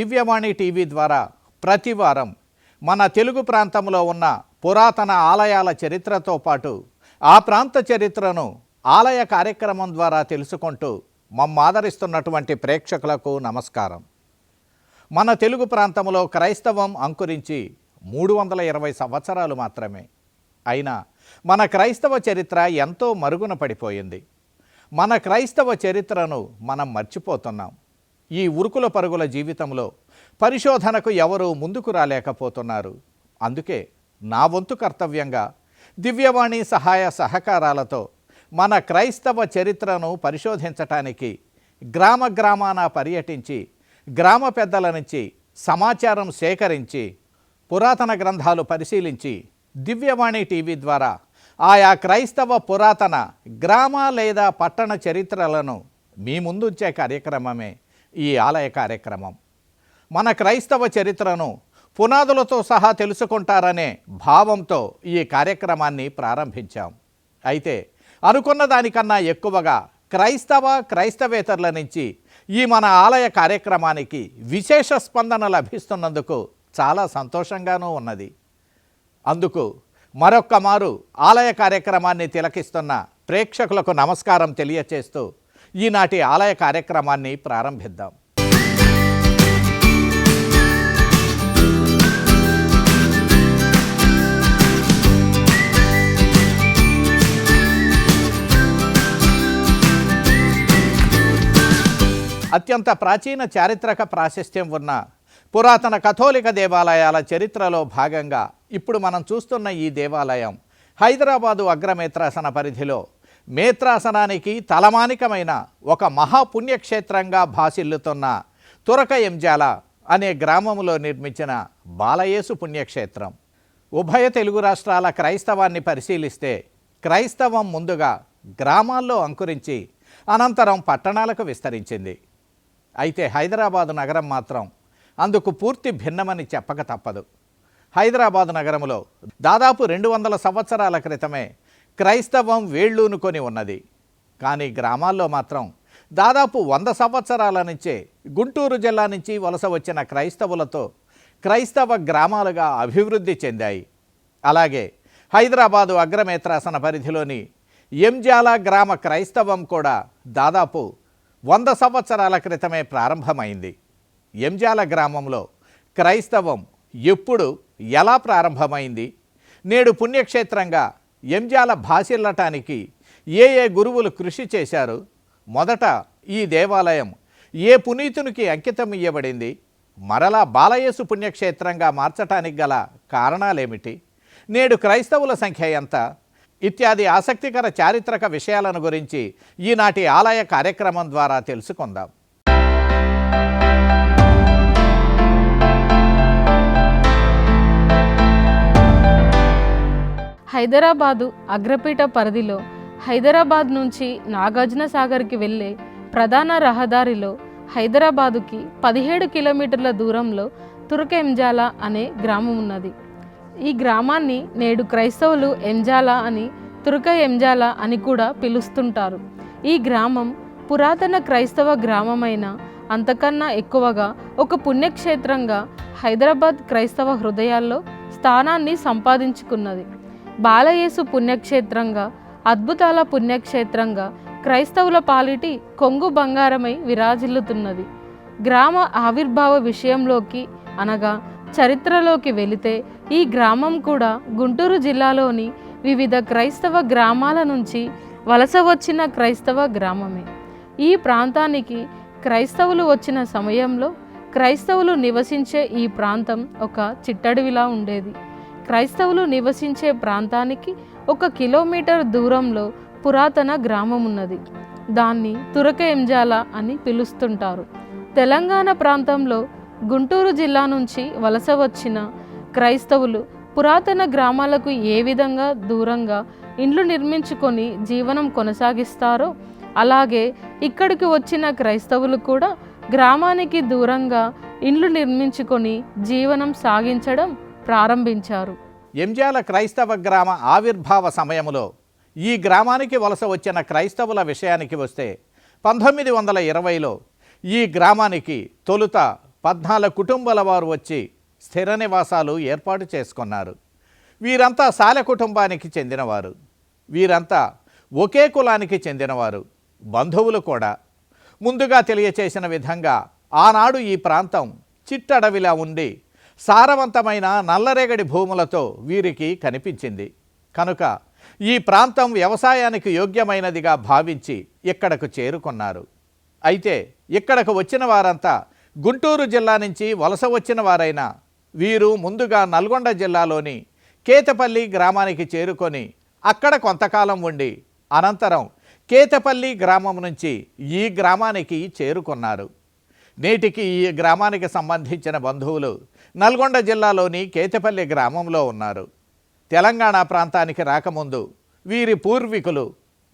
దివ్యవాణి TV ద్వారా ప్రతివారం మన తెలుగు ప్రాంతంలో ఉన్న పురాతన ఆలయాల చరిత్రతో పాటు ఆ ప్రాంత చరిత్రను ఆలయ కార్యక్రమం ద్వారా తెలుసుకుంటూ మమ్మాదరిస్తున్నటువంటి ప్రేక్షకులకు నమస్కారం. మన తెలుగు ప్రాంతంలో క్రైస్తవం అంకురించి 320 సంవత్సరాలు మాత్రమే. అయినా మన క్రైస్తవ చరిత్ర ఎంతో మరుగున పడిపోయింది. మన క్రైస్తవ చరిత్రను మనం మర్చిపోతున్నాం. ఈ ఉరుకుల పరుగుల జీవితంలో పరిశోధనకు ఎవరూ ముందుకు రాలేకపోతున్నారు. అందుకే నా వంతు కర్తవ్యంగా దివ్యవాణి సహాయ సహకారాలతో మన క్రైస్తవ చరిత్రను పరిశోధించటానికి గ్రామ గ్రామాన పర్యటించి గ్రామ పెద్దల నుంచి సమాచారం సేకరించి పురాతన గ్రంథాలు పరిశీలించి దివ్యవాణి టీవీ ద్వారా ఆయా క్రైస్తవ పురాతన గ్రామ లేదా పట్టణ చరిత్రలను మీ ముందుంచే కార్యక్రమమే ఈ ఆలయ కార్యక్రమం. మన క్రైస్తవ చరిత్రను పునాదులతో సహా తెలుసుకుంటారనే భావంతో ఈ కార్యక్రమాన్ని ప్రారంభించాం. అయితే అనుకున్న దానికన్నా ఎక్కువగా క్రైస్తవేతరుల నుంచి ఈ మన ఆలయ కార్యక్రమానికి విశేష స్పందన లభిస్తున్నందుకు చాలా సంతోషంగానూ ఉన్నది. అందుకు మరొక్క మారు ఆలయ కార్యక్రమాన్ని తిలకిస్తున్న ప్రేక్షకులకు నమస్కారం తెలియచేస్తూ ఈనాటి ఆలయ కార్యక్రమాన్ని ప్రారంభిద్దాం. అత్యంత ప్రాచీన చారిత్రక ప్రాశస్త్యం ఉన్న పురాతన కథోలిక దేవాలయాల చరిత్రలో భాగంగా ఇప్పుడు మనం చూస్తున్న ఈ దేవాలయం హైదరాబాదు అగ్రమేత్రాసన పరిధిలో మేత్రాసనానికి తలమానికమైన ఒక మహాపుణ్యక్షేత్రంగా భాసిల్లుతున్న తురక ఎంజాల అనే గ్రామంలో నిర్మించిన బాలయేసు పుణ్యక్షేత్రం. ఉభయ తెలుగు రాష్ట్రాల క్రైస్తవాన్ని పరిశీలిస్తే క్రైస్తవం ముందుగా గ్రామాల్లో అంకురించి అనంతరం పట్టణాలకు విస్తరించింది. అయితే హైదరాబాదు నగరం మాత్రం అందుకు పూర్తి భిన్నమని చెప్పక తప్పదు. హైదరాబాదు నగరంలో దాదాపు 200 సంవత్సరాల క్రితమే క్రైస్తవం వేళ్ళూనుకొని ఉన్నది. కానీ గ్రామాల్లో మాత్రం దాదాపు 100 సంవత్సరాల నుంచే గుంటూరు జిల్లా నుంచి వలస వచ్చిన క్రైస్తవులతో క్రైస్తవ గ్రామాలుగా అభివృద్ధి చెందాయి. అలాగే హైదరాబాదు అగ్రమేత్రాసన పరిధిలోని ఎంజాల గ్రామ క్రైస్తవం కూడా దాదాపు 100 సంవత్సరాల క్రితమే ప్రారంభమైంది. ఎంజాల గ్రామంలో క్రైస్తవం ఎప్పుడు ఎలా ప్రారంభమైంది, నేడు పుణ్యక్షేత్రంగా ఎంజాల భాసిల్లటానికి ఏ గురువులు కృషి చేశారు, మొదట ఈ దేవాలయం ఏ పునీతునికి అంకితం ఇవ్వబడింది, మరలా బాలయేసు పుణ్యక్షేత్రంగా మార్చటానికి గల కారణాలేమిటి, నేడు క్రైస్తవుల సంఖ్య ఎంత ఇత్యాది ఆసక్తికర చారిత్రక విషయాలను గురించి ఈనాటి ఆలయ కార్యక్రమం ద్వారా తెలుసుకుందాం. హైదరాబాదు అగ్రపీఠ పరిధిలో హైదరాబాద్ నుంచి నాగార్జున సాగర్కి వెళ్ళే ప్రధాన రహదారిలో హైదరాబాదుకి 17 కిలోమీటర్ల దూరంలో తురక ఎంజాల అనే గ్రామం ఉన్నది. ఈ గ్రామాన్ని నేడు క్రైస్తవులు ఎంజాల అని, తురక ఎంజాల అని కూడా పిలుస్తుంటారు. ఈ గ్రామం పురాతన క్రైస్తవ గ్రామమైన అంతకన్నా ఎక్కువగా ఒక పుణ్యక్షేత్రంగా హైదరాబాద్ క్రైస్తవ హృదయాల్లో స్థానాన్ని సంపాదించుకున్నది. బాలయేసు పుణ్యక్షేత్రంగా, అద్భుతాల పుణ్యక్షేత్రంగా క్రైస్తవుల పాలిటి కొంగు బంగారమై విరాజిల్లుతున్నది. గ్రామ ఆవిర్భావ విషయంలోకి అనగా చరిత్రలోకి వెళితే ఈ గ్రామం కూడా గుంటూరు జిల్లాలోని వివిధ క్రైస్తవ గ్రామాల నుంచి వలస వచ్చిన క్రైస్తవ గ్రామమే. ఈ ప్రాంతానికి క్రైస్తవులు వచ్చిన సమయంలో క్రైస్తవులు నివసించే ఈ ప్రాంతం ఒక చిట్టడవిలా ఉండేది. క్రైస్తవులు నివసించే ప్రాంతానికి 1 కిలోమీటర్ దూరంలో పురాతన గ్రామం ఉన్నది. దాన్ని తురక ఎంజాల అని పిలుస్తుంటారు. తెలంగాణ ప్రాంతంలో గుంటూరు జిల్లా నుంచి వలస వచ్చిన క్రైస్తవులు పురాతన గ్రామాలకు ఏ విధంగా దూరంగా ఇండ్లు నిర్మించుకొని జీవనం కొనసాగిస్తారో అలాగే ఇక్కడికి వచ్చిన క్రైస్తవులు కూడా గ్రామానికి దూరంగా ఇండ్లు నిర్మించుకొని జీవనం సాగించడం ప్రారంభించారు. ఎంజాల క్రైస్తవ గ్రామ ఆవిర్భావ సమయంలో ఈ గ్రామానికి వలస వచ్చిన క్రైస్తవుల విషయానికి వస్తే 1920లో ఈ గ్రామానికి తొలుత 14 కుటుంబాల వారు వచ్చి స్థిర నివాసాలు ఏర్పాటు చేసుకున్నారు. వీరంతా సాలె కుటుంబానికి చెందినవారు. వీరంతా ఒకే కులానికి చెందినవారు, బంధువులు కూడా. ముందుగా తెలియచేసిన విధంగా ఆనాడు ఈ ప్రాంతం చిట్టడవిలా ఉండి సారవంతమైన నల్లరేగడి భూములతో వీరికి కనిపించింది. కనుక ఈ ప్రాంతం వ్యవసాయానికి యోగ్యమైనదిగా భావించి ఇక్కడకు చేరుకున్నారు. అయితే ఇక్కడకు వచ్చిన వారంతా గుంటూరు జిల్లా నుంచి వలస వచ్చిన వారైనా వీరు ముందుగా నల్గొండ జిల్లాలోని కేతపల్లి గ్రామానికి చేరుకొని అక్కడ కొంతకాలం ఉండి అనంతరం కేతపల్లి గ్రామం నుంచి ఈ గ్రామానికి చేరుకున్నారు. నేటికి ఈ గ్రామానికి సంబంధించిన బంధువులు నల్గొండ జిల్లాలోని కేతపల్లి గ్రామంలో ఉన్నారు. తెలంగాణ ప్రాంతానికి రాకముందు వీరి పూర్వీకులు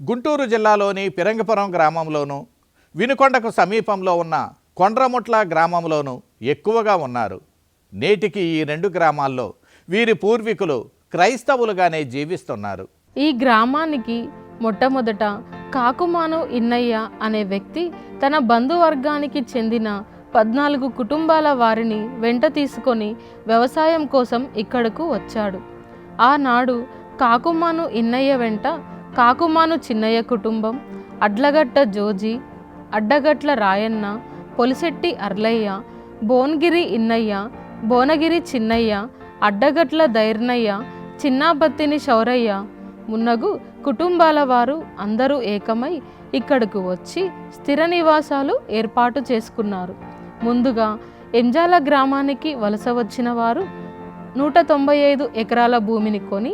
గుంటూరు జిల్లాలోని పిరంగిపురం గ్రామంలోనూ వినుకొండకు సమీపంలో ఉన్న కొండ్రముట్ల గ్రామంలోనూ ఎక్కువగా ఉన్నారు. నేటికి ఈ 2 గ్రామాల్లో వీరి పూర్వీకులు క్రైస్తవులుగానే జీవిస్తున్నారు. ఈ గ్రామానికి మొట్టమొదట కాకుమాను ఇన్నయ్య అనే వ్యక్తి తన బంధువర్గానికి చెందిన 14 కుటుంబాల వారిని వెంట తీసుకొని వ్యవసాయం కోసం ఇక్కడకు వచ్చాడు. ఆనాడు కాకుమాను ఇన్నయ్య వెంట కాకుమాను చిన్నయ్య కుటుంబం, అడ్లగట్ట జోజి, అడ్డగట్ల రాయన్న, పొలిశెట్టి అర్లయ్య, భోన్గిరి ఇన్నయ్య, భోనగిరి చిన్నయ్య, అడ్డగట్ల ధైర్నయ్య, చిన్నాబత్తిని శౌరయ్య మున్నగు కుటుంబాల వారు అందరూ ఏకమై ఇక్కడకు వచ్చి స్థిర నివాసాలు ఏర్పాటు చేసుకున్నారు. ముందుగా ఎంజాల గ్రామానికి వలస వచ్చిన వారు 195 ఎకరాల భూమిని కొని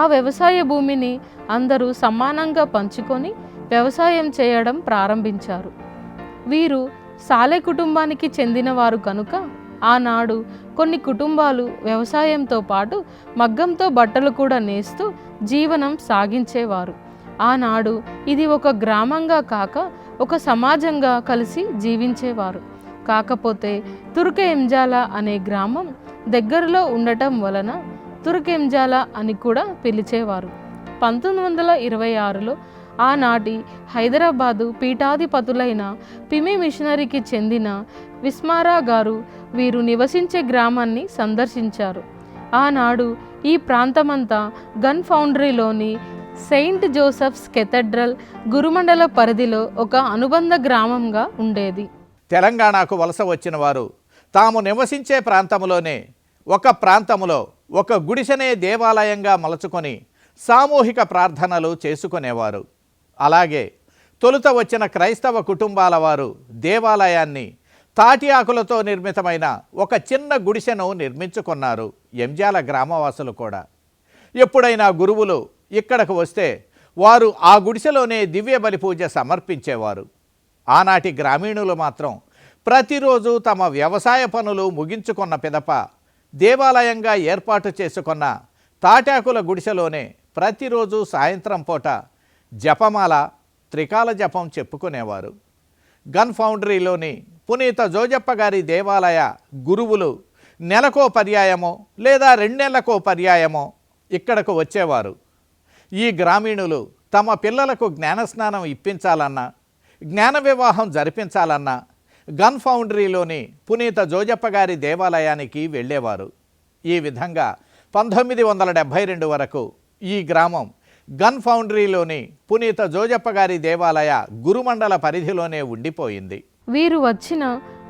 ఆ వ్యవసాయ భూమిని అందరూ సమానంగా పంచుకొని వ్యవసాయం చేయడం ప్రారంభించారు. వీరు సాలె కుటుంబానికి చెందినవారు కనుక ఆనాడు కొన్ని కుటుంబాలు వ్యవసాయంతో పాటు మగ్గంతో బట్టలు కూడా నేస్తూ జీవనం సాగించేవారు. ఆనాడు ఇది ఒక గ్రామంగా కాక ఒక సమాజంగా కలిసి జీవించేవారు. కాకపోతే తుర్కెంజాల అనే గ్రామం దగ్గరలో ఉండటం వలన తుర్కెంజాల అని కూడా పిలిచేవారు. 1926లో ఆనాటి హైదరాబాదు పీఠాధిపతులైన పిమి మిషనరీకి చెందిన విస్మారా గారు వీరు నివసించే గ్రామాన్ని సందర్శించారు. ఆనాడు ఈ ప్రాంతమంతా గన్ ఫౌండరీలోని సెయింట్ జోసెఫ్స్ కెథడ్రల్ గురుమండల పరిధిలో ఒక అనుబంధ గ్రామంగా ఉండేది. తెలంగాణకు వలస వచ్చిన వారు తాము నివసించే ప్రాంతంలోనే ఒక ప్రాంతంలో ఒక గుడిసెనే దేవాలయంగా మలుచుకొని సామూహిక ప్రార్థనలు చేసుకునేవారు. అలాగే తొలుత వచ్చిన క్రైస్తవ కుటుంబాల వారు దేవాలయాన్ని తాటి ఆకులతో నిర్మితమైన ఒక చిన్న గుడిసెను నిర్మించుకున్నారు. ఎంజాల గ్రామవాసులు కూడా ఎప్పుడైనా గురువులు ఇక్కడకు వస్తే వారు ఆ గుడిసెలోనే దివ్య బలి పూజ సమర్పించేవారు. ఆనాటి గ్రామీణులు మాత్రం ప్రతిరోజు తమ వ్యవసాయ పనులు ముగించుకున్న పిదప దేవాలయంగా ఏర్పాటు చేసుకున్న తాటాకుల గుడిసెలోనే ప్రతిరోజు సాయంత్రం పూట జపమాల, త్రికాల జపం చెప్పుకునేవారు. గన్ ఫౌండరీలోని పునీత జోజప్ప గారి దేవాలయ గురువులు నెలకో పర్యాయమో లేదా 2 నెలలకో పర్యాయమో ఇక్కడకు వచ్చేవారు. ఈ గ్రామీణులు తమ పిల్లలకు జ్ఞానస్నానం ఇప్పించాలన్నా, జ్ఞాన వివాహం జరిపించాలన్నా గన్ ఫౌండరీలోని పునీత జోజప్ప గారి దేవాలయానికి వెళ్ళేవారు. ఈ విధంగా 1972 వరకు ఈ గ్రామం గన్ ఫౌండరీలోని పునీత జోజప్ప గారి దేవాలయ గురుమండల పరిధిలోనే ఉండిపోయింది. వీరు వచ్చిన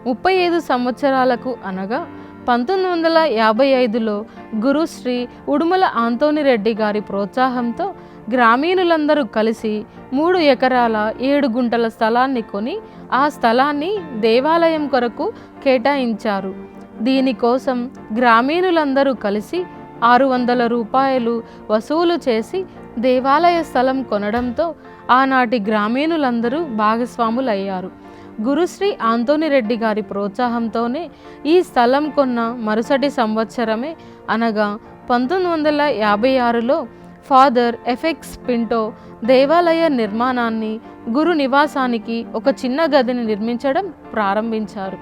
35 సంవత్సరాలకు అనగా 1955లో గురుశ్రీ ఉడుమల ఆంతోనిరెడ్డి గారి ప్రోత్సాహంతో గ్రామీణులందరూ కలిసి 3 ఎకరాల 7 గుంటల స్థలాన్ని కొని ఆ స్థలాన్ని దేవాలయం కొరకు కేటాయించారు. దీనికోసం గ్రామీణులందరూ కలిసి 600 రూపాయలు వసూలు చేసి దేవాలయ స్థలం కొనడంతో ఆనాటి గ్రామీణులందరూ భాగస్వాములయ్యారు. గురుశ్రీ ఆంతోనిరెడ్డి గారి ప్రోత్సాహంతోనే ఈ స్థలం కొన్న మరుసటి సంవత్సరమే అనగా 1956లో ఫాదర్ ఎఫెక్స్ పింటో దేవాలయ నిర్మాణాన్ని, గురు నివాసానికి ఒక చిన్న గదిని నిర్మించడం ప్రారంభించారు.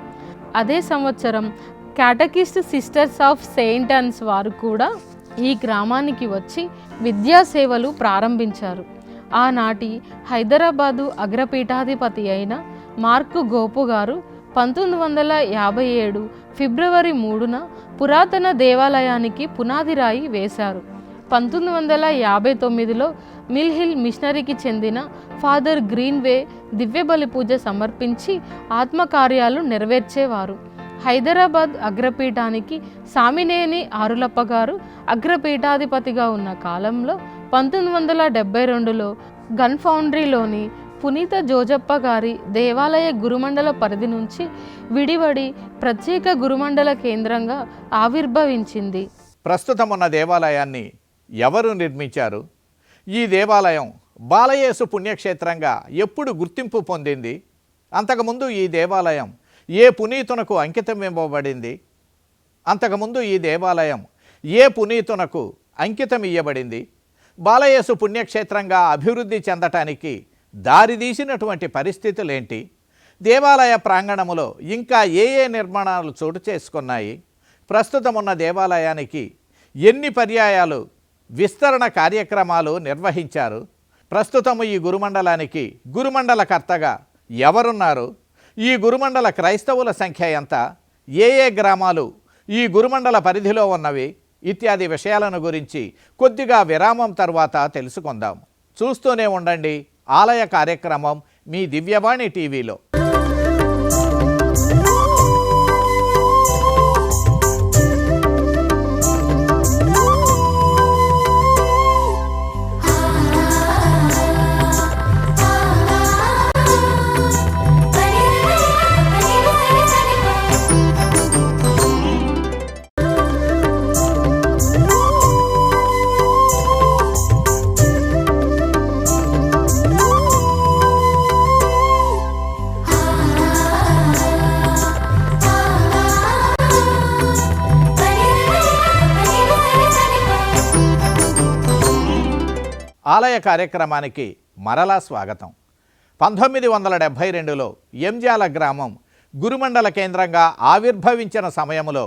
అదే సంవత్సరం క్యాటకిస్ట్ సిస్టర్స్ ఆఫ్ సెయింట్ అన్స్ వారు కూడా ఈ గ్రామానికి వచ్చి విద్యా సేవలు ప్రారంభించారు. ఆనాటి హైదరాబాదు అగ్రపీఠాధిపతి అయిన మార్కు గోపు గారు 1957 ఫిబ్రవరి 3న పురాతన దేవాలయానికి పునాది రాయి వేశారు. 1959లో మిల్ హిల్ మిషనరీకి చెందిన ఫాదర్ గ్రీన్వే దివ్య బలి పూజ సమర్పించి ఆత్మకార్యాలు నెరవేర్చేవారు. హైదరాబాద్ అగ్రపీఠానికి సామినేని ఆరులప్ప గారు అగ్రపీఠాధిపతిగా ఉన్న కాలంలో 1972లో గన్ ఫౌండరీలోని పునీత జోజప్ప గారి దేవాలయ గురుమండల పరిధి నుంచి విడివడి ప్రత్యేక గురుమండల కేంద్రంగా ఆవిర్భవించింది. ప్రస్తుతం ఉన్న దేవాలయాన్ని ఎవరు నిర్మించారు? ఈ దేవాలయం బాలయేసు పుణ్యక్షేత్రంగా ఎప్పుడు గుర్తింపు పొందింది? అంతకుముందు ఈ దేవాలయం ఏ పునీతునకు అంకితం ఇవ్వబడింది? అంతకుముందు ఈ దేవాలయం ఏ పునీతునకు అంకితం ఇవ్వబడింది? బాలయేసు పుణ్యక్షేత్రంగా అభివృద్ధి చెందటానికి దారితీసినటువంటి పరిస్థితులేంటి? దేవాలయ ప్రాంగణములో ఇంకా ఏ నిర్మాణాలు చోటు చేసుకున్నాయి? ప్రస్తుతం ఉన్న దేవాలయానికి ఎన్ని పర్యాయాలు విస్తరణ కార్యక్రమాలు నిర్వహించారు? ప్రస్తుతం ఈ గురుమండలానికి గురుమండలకర్తగా ఎవరున్నారు? ఈ గురుమండల క్రైస్తవుల సంఖ్య ఎంత? ఏ గ్రామాలు ఈ గురుమండల పరిధిలో ఉన్నవి? ఇత్యాది విషయాలను గురించి కొద్దిగా విరామం తర్వాత తెలుసుకుందాం. చూస్తూనే ఉండండి ఆలయ కార్యక్రమం మీ దివ్యవాణి టీవీలో. ఆలయ కార్యక్రమానికి మరలా స్వాగతం. 1972లో ఎంజాల గ్రామం గురుమండల కేంద్రంగా ఆవిర్భవించిన సమయంలో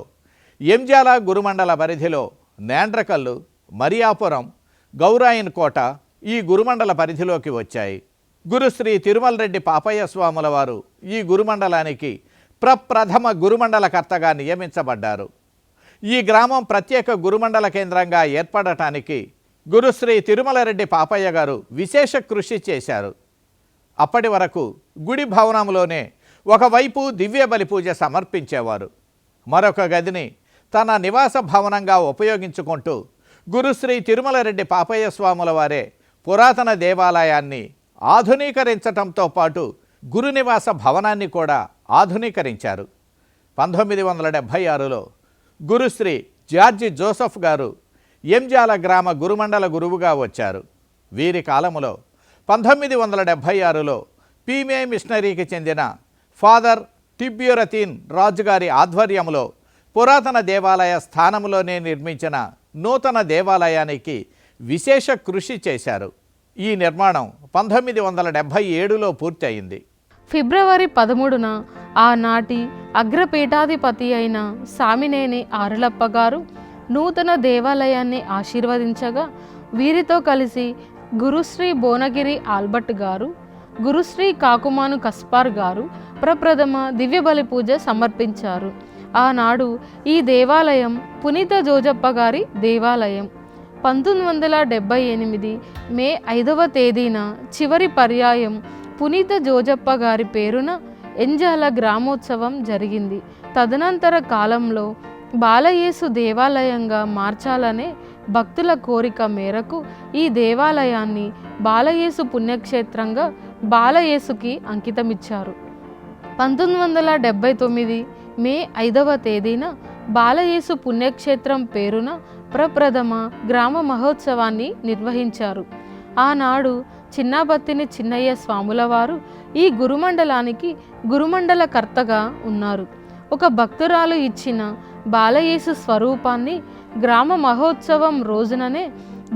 ఎంజాల గురుమండల పరిధిలో నేండ్రకల్లు, మరియాపురం, గౌరాయిన్ కోట ఈ గురుమండల పరిధిలోకి వచ్చాయి. గురుశ్రీ తిరుమల రెడ్డి పాపయ్య స్వాముల వారు ఈ గురుమండలానికి ప్రప్రథమ గురుమండలకర్తగా నియమించబడ్డారు. ఈ గ్రామం ప్రత్యేక గురుమండల కేంద్రంగా ఏర్పడటానికి గురుశ్రీ తిరుమల రెడ్డి పాపయ్య గారు విశేష కృషి చేశారు. అప్పటి వరకు గుడి భవనంలోనే ఒకవైపు దివ్య బలి పూజ సమర్పించేవారు, మరొక గదిని తన నివాస భవనంగా ఉపయోగించుకుంటూ గురుశ్రీ తిరుమల రెడ్డి పాపయ్య స్వాముల వారే పురాతన దేవాలయాన్ని ఆధునీకరించటంతో పాటు గురు నివాస భవనాన్ని కూడా ఆధునీకరించారు. 1976లో గురుశ్రీ జార్జి జోసెఫ్ గారు ఎంజాల గ్రామ గురుమండల గురువుగా వచ్చారు. వీరి కాలములో 1976లో పీమే మిషనరీకి చెందిన ఫాదర్ టిబ్యూరతీన్ రాజుగారి ఆధ్వర్యంలో పురాతన దేవాలయ స్థానంలోనే నిర్మించిన నూతన దేవాలయానికి విశేష కృషి చేశారు. ఈ నిర్మాణం 1977లో పూర్తి అయింది. ఫిబ్రవరి 13న ఆనాటి అగ్రపీఠాధిపతి అయిన సామినేని ఆరులప్ప గారు నూతన దేవాలయాన్ని ఆశీర్వదించగా వీరితో కలిసి గురుశ్రీ భువనగిరి ఆల్బర్ట్ గారు, గురుశ్రీ కాకుమాను కస్పార్ గారు ప్రప్రథమ దివ్య బలి పూజ సమర్పించారు. ఆనాడు ఈ దేవాలయం పునీత జోజప్ప గారి దేవాలయం. 1978 మే 5వ తేదీన చివరి పర్యాయం పునీత జోజప్ప గారి పేరున ఎంజాల గ్రామోత్సవం జరిగింది. తదనంతర కాలంలో బాలయేసు దేవాలయంగా మార్చాలనే భక్తుల కోరిక మేరకు ఈ దేవాలయాన్ని బాలయేసు పుణ్యక్షేత్రంగా బాలయేసుకి అంకితమిచ్చారు. 1979 మే 5వ తేదీన బాలయేసు పుణ్యక్షేత్రం పేరున ప్రప్రథమ గ్రామ మహోత్సవాన్ని నిర్వహించారు. ఆనాడు చిన్నాబత్తిని చిన్నయ్య స్వాముల వారు ఈ గురుమండలానికి గురుమండలకర్తగా ఉన్నారు. ఒక భక్తురాలు ఇచ్చిన బాలయేసు స్వరూపాన్ని గ్రామ మహోత్సవం రోజుననే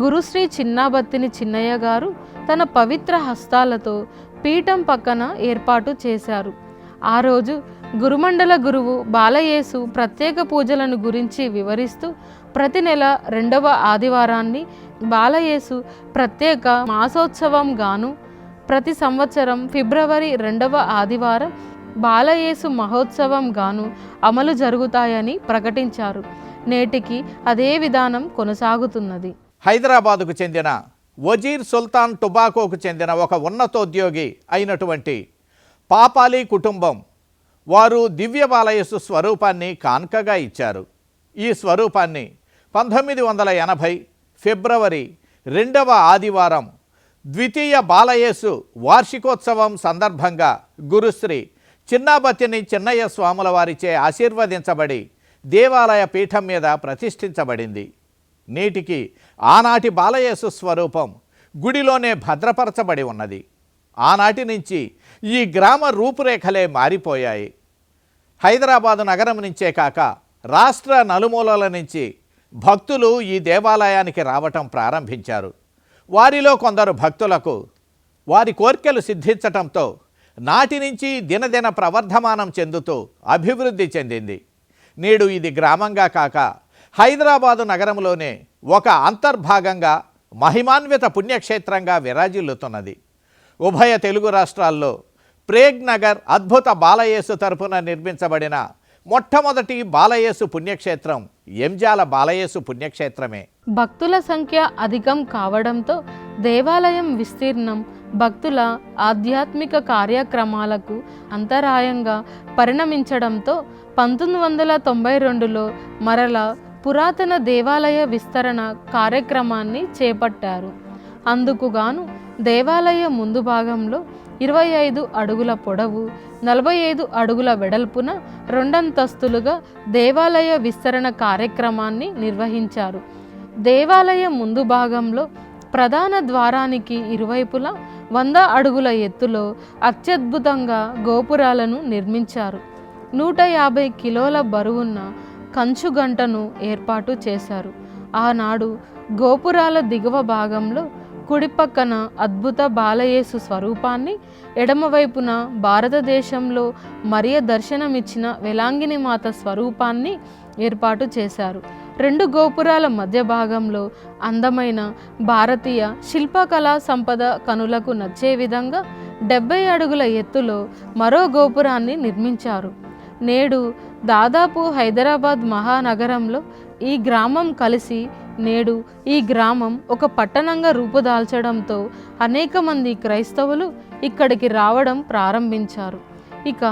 గురుశ్రీ చిన్నాబత్తిని చిన్నయ్య గారు తన పవిత్ర హస్తాలతో పీఠం పక్కన ఏర్పాటు చేశారు. ఆ రోజు గురుమండల గురువు బాలయేసు ప్రత్యేక పూజలను గురించి వివరిస్తూ ప్రతి నెల 2వ ఆదివారాన్ని బాలయేసు ప్రత్యేక మాసోత్సవం గాను, ప్రతి సంవత్సరం ఫిబ్రవరి 2వ ఆదివారం బాలయేసు మహోత్సవం గాను అమలు జరుగుతాయని ప్రకటించారు. నేటికి అదే విధానం కొనసాగుతున్నది. హైదరాబాదుకు చెందిన వజీర్ సుల్తాన్ టొబాకోకు చెందిన ఒక ఉన్నతోద్యోగి అయినటువంటి పాపాలి కుటుంబం వారు దివ్య బాలయేసు స్వరూపాన్ని కాన్కగా ఇచ్చారు. ఈ స్వరూపాన్ని 1980 ఫిబ్రవరి 2వ ఆదివారం ద్వితీయ బాలయేసు వార్షికోత్సవం సందర్భంగా గురుశ్రీ చిన్నాబత్తిని చిన్నయ్య స్వాముల వారిచే ఆశీర్వదించబడి దేవాలయ పీఠం మీద ప్రతిష్ఠించబడింది. నేటికి ఆనాటి బాలయేసు స్వరూపం గుడిలోనే భద్రపరచబడి ఉన్నది. ఆనాటి నుంచి ఈ గ్రామ రూపురేఖలే మారిపోయాయి. హైదరాబాదు నగరం నుంచే కాక రాష్ట్ర నలుమూలల నుంచి భక్తులు ఈ దేవాలయానికి రావటం ప్రారంభించారు. వారిలో కొందరు భక్తులకు వారి కోర్కెలు సిద్ధించటంతో నాటి నుంచి దినదిన ప్రవర్ధమానం చెందుతూ అభివృద్ధి చెందింది. నేడు ఇది గ్రామంగా కాక హైదరాబాదు నగరంలోనే ఒక అంతర్భాగంగా మహిమాన్విత పుణ్యక్షేత్రంగా విరాజిల్లుతున్నది. ఉభయ తెలుగు రాష్ట్రాల్లో ప్రేగ్ నగర్ అద్భుత బాలయేసు తరపున నిర్మించబడిన మొట్టమొదటి బాలయేసు పుణ్యక్షేత్రం ఎంజాల బాలయేసు పుణ్యక్షేత్రమే. భక్తుల సంఖ్య అధికం కావడంతో దేవాలయం విస్తీర్ణం భక్తుల ఆధ్యాత్మిక కార్యక్రమాలకు అంతరాయంగా పరిణమించడంతో 1992లో మరలా పురాతన దేవాలయ విస్తరణ కార్యక్రమాన్ని చేపట్టారు. అందుకుగాను దేవాలయ ముందు భాగంలో 25 అడుగుల పొడవు, 45 అడుగుల వెడల్పున 2 అంతస్తులుగా దేవాలయ విస్తరణ కార్యక్రమాన్ని నిర్వహించారు. దేవాలయ ముందు భాగంలో ప్రధాన ద్వారానికి ఇరువైపులా 100 అడుగుల ఎత్తులో అత్యద్భుతంగా గోపురాలను నిర్మించారు. 150 కిలోల బరువున్న కంచు గంటను ఏర్పాటు చేశారు. ఆనాడు గోపురాల దిగువ భాగంలో కుడి పక్కన అద్భుత బాలయేసు స్వరూపాన్ని, ఎడమవైపున భారతదేశంలో మరియ దర్శనమిచ్చిన వెలాంగిని మాత స్వరూపాన్ని ఏర్పాటు చేశారు. 2 గోపురాల మధ్య భాగంలో అందమైన భారతీయ శిల్పకళా సంపద కనులకు నచ్చే విధంగా 70 అడుగుల ఎత్తులో మరో గోపురాన్ని నిర్మించారు. నేడు దాదాపు హైదరాబాద్ మహానగరంలో ఈ గ్రామం కలిసి నేడు ఈ గ్రామం ఒక పట్టణంగా రూపుదాల్చడంతో అనేక మంది క్రైస్తవులు ఇక్కడికి రావడం ప్రారంభించారు. ఇక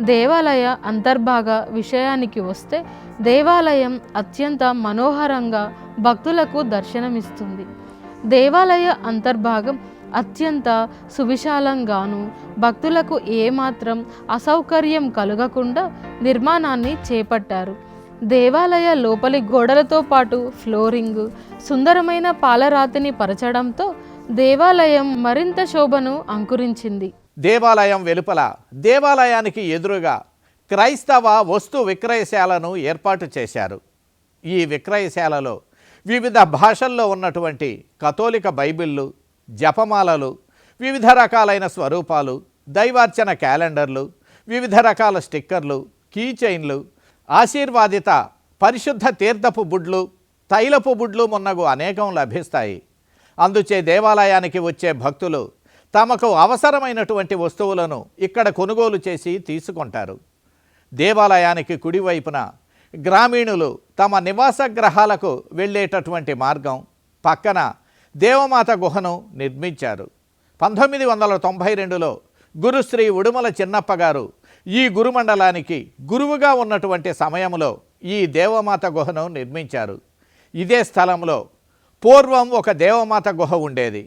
దేవాలయ అంతర్భాగ విషయానికి వస్తే దేవాలయం అత్యంత మనోహరంగా భక్తులకు దర్శనమిస్తుంది. దేవాలయ అంతర్భాగం అత్యంత సువిశాలంగాను భక్తులకు ఏమాత్రం అసౌకర్యం కలుగకుండా నిర్మాణాన్ని చేపట్టారు. దేవాలయ లోపలి గోడలతో పాటు ఫ్లోరింగ్, సుందరమైన పాలరాతిని పరచడంతో దేవాలయం మరింత శోభను అంకురించింది. దేవాలయం వెలుపల దేవాలయానికి ఎదురుగా క్రైస్తవ వస్తు విక్రయశాలను ఏర్పాటు చేశారు. ఈ విక్రయశాలలో వివిధ భాషల్లో ఉన్నటువంటి కథోలిక బైబిళ్ళు, జపమాలలు, వివిధ రకాలైన స్వరూపాలు, దైవార్చన క్యాలెండర్లు, వివిధ రకాల స్టిక్కర్లు, కీ చైన్లు, ఆశీర్వాదిత పరిశుద్ధ తీర్థపు బుడ్లు, తైలపు బుడ్లు మొన్నగు అనేకం లభిస్తాయి. అందుచే దేవాలయానికి వచ్చే భక్తులు తమకు అవసరమైనటువంటి వస్తువులను ఇక్కడ కొనుగోలు చేసి తీసుకుంటారు. దేవాలయానికి కుడివైపున గ్రామీణులు తమ నివాస గృహాలకు వెళ్ళేటటువంటి మార్గం పక్కన దేవమాత గుహను నిర్మించారు. 1992లో గురుశ్రీ ఉడుమల చిన్నప్ప గారు ఈ గురుమండలానికి గురువుగా ఉన్నటువంటి సమయంలో ఈ దేవమాత గుహను నిర్మించారు. ఇదే స్థలంలో పూర్వం ఒక దేవమాత గుహ ఉండేది.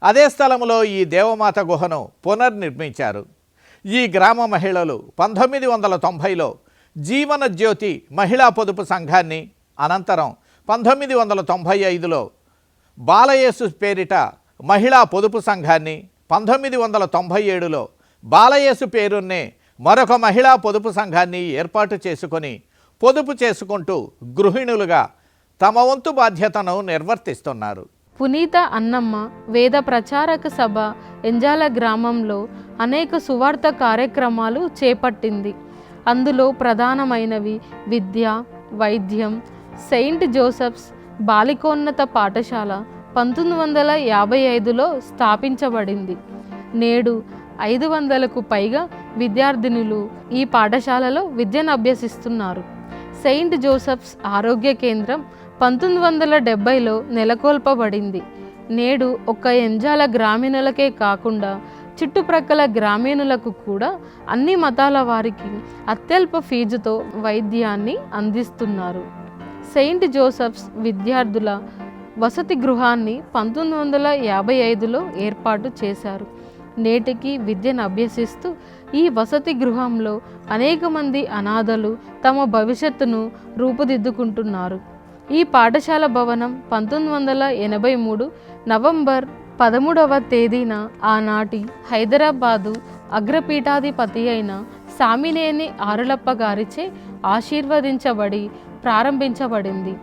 అదే స్థలంలో ఈ దేవమాత గుహను పునర్నిర్మించారు. ఈ గ్రామ మహిళలు 1990లో జీవన జ్యోతి మహిళా పొదుపు సంఘాన్ని, అనంతరం 1995లో బాలయేసు పేరిట మహిళా పొదుపు సంఘాన్ని, 1997లో బాలయేసు పేరున్నే మరొక మహిళా పొదుపు సంఘాన్ని ఏర్పాటు చేసుకొని పొదుపు చేసుకుంటూ గృహిణులుగా తమ వంతు బాధ్యతను నిర్వర్తిస్తున్నారు. పునీత అన్నమ్మ వేద ప్రచారక సభ ఎంజాల గ్రామంలో అనేక సువార్త కార్యక్రమాలు చేపట్టింది. అందులో ప్రధానమైనవి విద్య, వైద్యం, సెయింట్ జోసెఫ్స్ బాలికోన్నత పాఠశాల 1955లో స్థాపించబడింది. నేడు 500కు పైగా విద్యార్థినులు ఈ పాఠశాలలో విద్యను అభ్యసిస్తున్నారు. సెయింట్ జోసెఫ్స్ ఆరోగ్య కేంద్రం 1970లో నెలకొల్పబడింది. నేడు ఒక్క ఎంజాల గ్రామీణులకే కాకుండా చుట్టుప్రక్కల గ్రామీణులకు కూడా అన్ని మతాల వారికి అత్యల్ప ఫీజుతో వైద్యాన్ని అందిస్తున్నారు. సెయింట్ జోసెఫ్స్ విద్యార్థుల వసతి గృహాన్ని 1955లో ఏర్పాటు చేశారు. నేటికి విద్యను అభ్యసిస్తూ ఈ వసతి గృహంలో అనేక మంది అనాథలు తమ భవిష్యత్తును రూపుదిద్దుకుంటున్నారు. ఈ పాఠశాల భవనం 1983 నవంబర్ 13వ తేదీన ఆనాటి హైదరాబాదు అగ్రపీఠాధిపతి అయిన సామినేని ఆరులప్ప గారిచే ఆశీర్వదించబడి ప్రారంభించబడింది.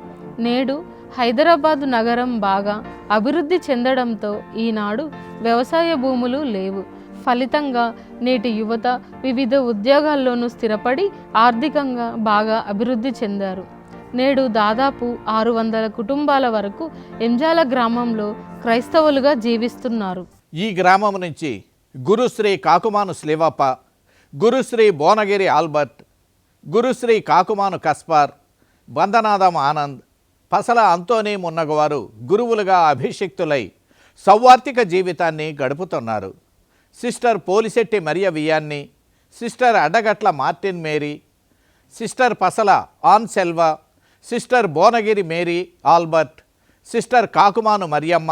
నేడు హైదరాబాదు నగరం బాగా అభివృద్ధి చెందడంతో ఈనాడు వ్యవసాయ భూములు లేవు. ఫలితంగా నేటి యువత వివిధ ఉద్యోగాల్లోనూ స్థిరపడి ఆర్థికంగా బాగా అభివృద్ధి చెందారు. నేడు దాదాపు 600 కుటుంబాల వరకు ఎంజాల గ్రామంలో క్రైస్తవులుగా జీవిస్తున్నారు. ఈ గ్రామం నుంచి Gurushri Kakumanu Srivappa, Gurushri Bhuvanagiri Albert, Gurushri Kakumanu Caspar, Bandanadam Anand, Pasala Anthony మున్నగవారు గురువులుగా అభిషిక్తులై సౌవార్తిక జీవితాన్ని గడుపుతున్నారు. Sister Polisetti Maria Vianney, sister Addagatla Martin Mary, sister Pasala Ann Selva, sister Bhuvanagiri Mary Albert, sister Kakumanu Mariyamma,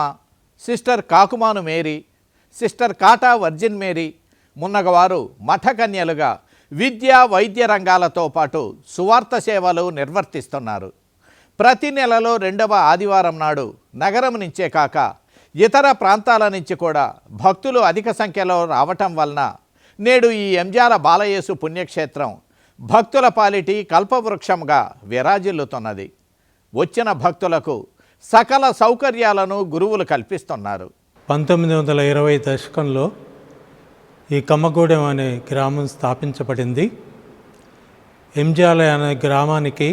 sister Kakumanu Mary, sister Kata Virgin Mary మున్నగవారు మఠకన్యలుగా విద్యా వైద్య రంగాలతో పాటు సువార్త సేవలు నిర్వర్తిస్తున్నారు. ప్రతి నెలలో 2వ ఆదివారం నాడు నగరం నుంచే కాక ఇతర ప్రాంతాల నుంచి కూడా భక్తులు అధిక సంఖ్యలో రావటం వలన నేడు ఈ ఎంజాల బాలయేసు పుణ్యక్షేత్రం భక్తుల పాలిటి కల్పవృక్షంగా విరాజిల్లుతున్నది. వచ్చిన భక్తులకు సకల సౌకర్యాలను గురువులు కల్పిస్తున్నారు. 1920 దశకంలో ఈ కమ్మగూడెం అనే గ్రామం స్థాపించబడింది. ఎంజాల అనే గ్రామానికి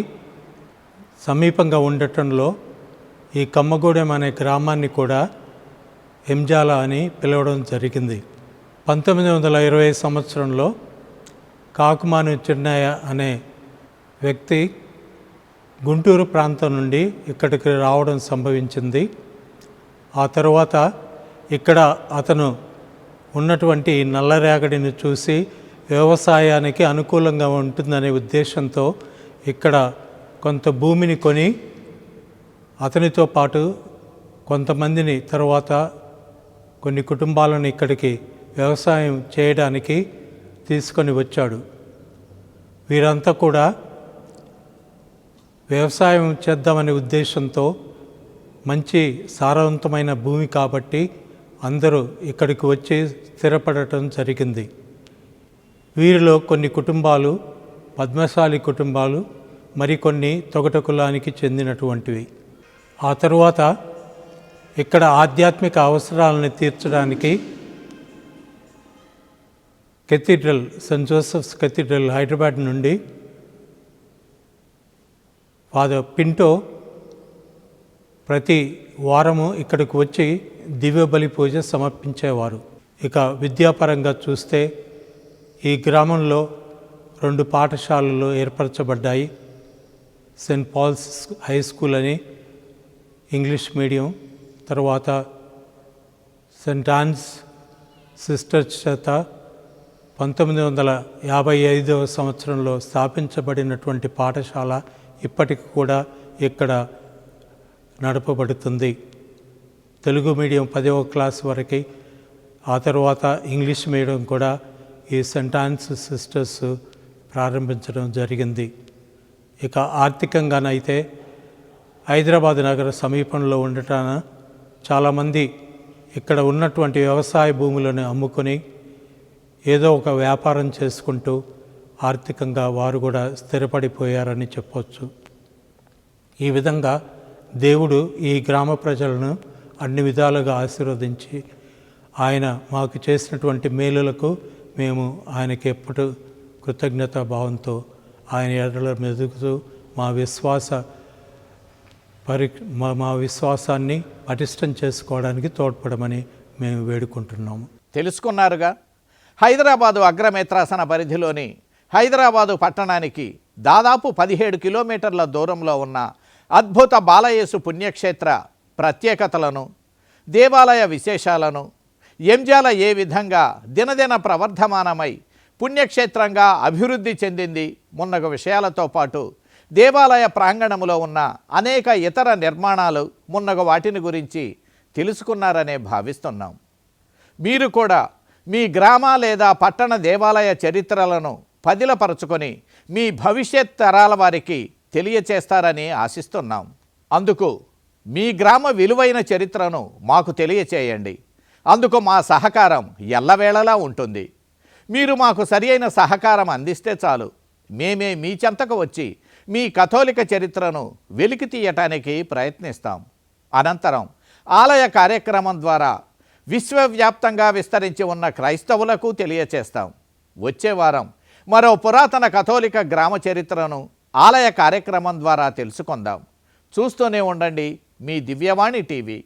సమీపంగా ఉండటంలో ఈ కమ్మగూడెం అనే గ్రామాన్ని కూడా ఎంజాల అని పిలవడం జరిగింది. 1920 సంవత్సరంలో కాకుమాను చిన్నయ్య అనే వ్యక్తి గుంటూరు ప్రాంతం నుండి ఇక్కడికి రావడం సంభవించింది. ఆ తరువాత ఇక్కడ అతను ఉన్నటువంటి నల్లరేగడిని చూసి వ్యవసాయానికి అనుకూలంగా ఉంటుందనే ఉద్దేశంతో ఇక్కడ కొంత భూమిని కొని అతనితో పాటు కొంతమందిని తర్వాత కొన్ని కుటుంబాలను ఇక్కడికి వ్యవసాయం చేయడానికి తీసుకొని వచ్చాడు. వీరంతా కూడా వ్యవసాయం చేద్దామనే ఉద్దేశంతో మంచి సారవంతమైన భూమి కాబట్టి అందరూ ఇక్కడికి వచ్చి స్థిరపడటం జరిగింది. వీరిలో కొన్ని కుటుంబాలు పద్మశాలి కుటుంబాలు, మరికొన్ని తొగట కులానికి చెందినటువంటివి. ఆ తరువాత ఇక్కడ ఆధ్యాత్మిక అవసరాలను తీర్చడానికి cathedral, Saint Joseph's cathedral Hyderabad నుండి ఫాదర్ పింటో ప్రతి వారము ఇక్కడికి వచ్చి దివ్య బలి పూజ సమర్పించేవారు. ఇక విద్యాపరంగా చూస్తే ఈ గ్రామంలో 2 పాఠశాలలు ఏర్పరచబడ్డాయి. సెయింట్ పాల్స్ హై స్కూల్ అని ఇంగ్లీష్ మీడియం, తర్వాత సెయింట్ ఆన్స్ సిస్టర్స్ చేత 1955వ సంవత్సరంలో స్థాపించబడినటువంటి పాఠశాల ఇప్పటికి కూడా ఇక్కడ నడపబడుతుంది. తెలుగు మీడియం 10వ క్లాస్ వరకు, ఆ తర్వాత ఇంగ్లీష్ మీడియం కూడా ఈ సెయింట్ ఆన్స్ సిస్టర్స్ ప్రారంభించడం జరిగింది. ఇక ఆర్థికంగానైతే హైదరాబాద్ నగర సమీపంలో ఉండటాన చాలామంది ఇక్కడ ఉన్నటువంటి వ్యవసాయ భూములను అమ్ముకొని ఏదో ఒక వ్యాపారం చేసుకుంటూ ఆర్థికంగా వారు కూడా స్థిరపడిపోయారని చెప్పవచ్చు. ఈ విధంగా దేవుడు ఈ గ్రామ ప్రజలను అన్ని విధాలుగా ఆశీర్వదించి ఆయన మాకు చేసినటువంటి మేలులకు మేము ఆయనకి ఎప్పుడు కృతజ్ఞతా భావంతో ఆయన ఎడల మెదుగుతూ మా విశ్వాసాన్ని పటిష్టం చేసుకోవడానికి తోడ్పడమని మేము వేడుకుంటున్నాము. తెలుసుకున్నారుగా, హైదరాబాదు అగ్రమేత్రాసన పరిధిలోని హైదరాబాదు పట్టణానికి దాదాపు 17 కిలోమీటర్ల దూరంలో ఉన్న అద్భుత బాలయేసు పుణ్యక్షేత్ర ప్రత్యేకతలను, దేవాలయ విశేషాలను, ఎంజాల ఏ విధంగా దినదిన ప్రవర్ధమానమై పుణ్యక్షేత్రంగా అభివృద్ధి చెందింది మున్నగు విషయాలతో పాటు దేవాలయ ప్రాంగణములో ఉన్న అనేక ఇతర నిర్మాణాలు మున్నగు వాటిని గురించి తెలుసుకున్నారనే భావిస్తున్నాం. మీరు కూడా మీ గ్రామ లేదా పట్టణ దేవాలయ చరిత్రలను పదిలపరచుకొని మీ భవిష్యత్ తరాల వారికి తెలియచేస్తారని ఆశిస్తున్నాం. అందుకు మీ గ్రామ విలువైన చరిత్రను మాకు తెలియచేయండి. అందుకు మా సహకారం ఎల్లవేళలా ఉంటుంది. మీరు మాకు సరియైన సహకారం అందిస్తే చాలు. మేమే మీ చెంతకు వచ్చి మీ కథోలిక చరిత్రను వెలికి తీయటానికి ప్రయత్నిస్తాం. అనంతరం ఆలయ కార్యక్రమం ద్వారా విశ్వవ్యాప్తంగా విస్తరించి ఉన్న క్రైస్తవులకు తెలియచేస్తాం. వచ్చే వారం మరో పురాతన కథోలిక గ్రామ చరిత్రను ఆలయ కార్యక్రమం ద్వారా తెలుసుకుందాం. చూస్తూనే ఉండండి మీ దివ్యవాణి టీవీ.